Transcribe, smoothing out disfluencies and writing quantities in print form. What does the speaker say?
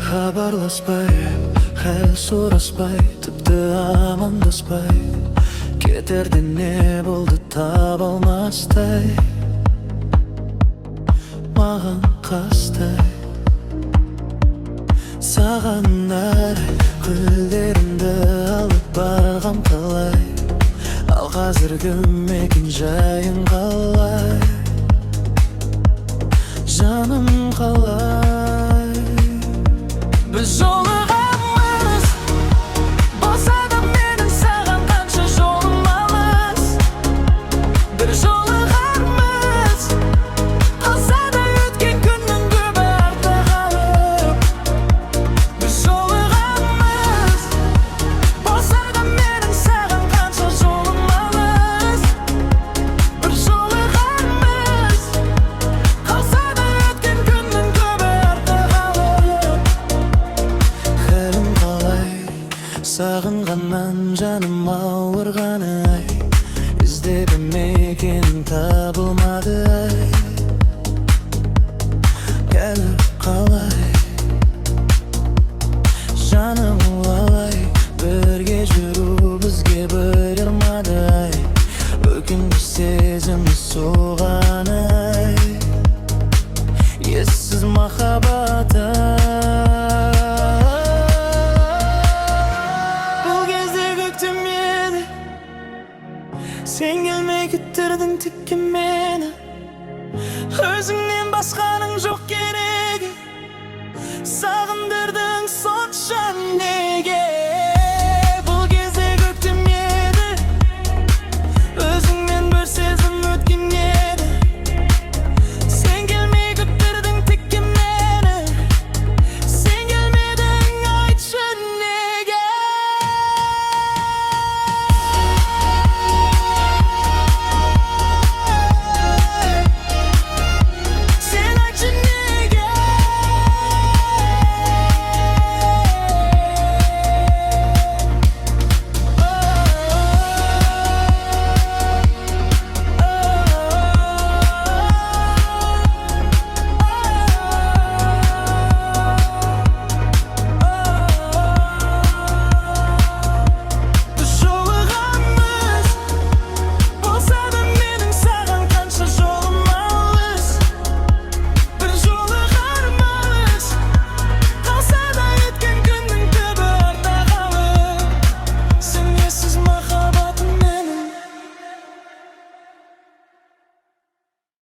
Хабарласпай, хәл сұраспай, тіпті амандаспай, кетерде не болды таба алмастай, маған қастай. Саған әрай гүлдерімді алып барғам қалай, ал қазіргі мекен жайың қалай, жаным қалай. Біз жолығамыз, болса да менің саған қанша жолым алыс. Бір жолығармыз, қалса да өткен күннің көбі артта қалып. Біз жолығамыз, болса да менің саған қанша жолым алыс. Бір жолығармыз, қалса да өткен күннің көбі артта қалып. Хәлім қалай, сағынғаннан жаным ауырғаны ай, іздеп мекенің табылмады ай. Хәлім қалай, жаным қалай, бірге жүру бізге бір ермады ай. Өкінішті сезім соғаны ай, ессіз махаббат ай. Бұл кезде көктем еді, сен келмей кетірдің текке мені. Өзіңнен басқаның жоқ керегі, саған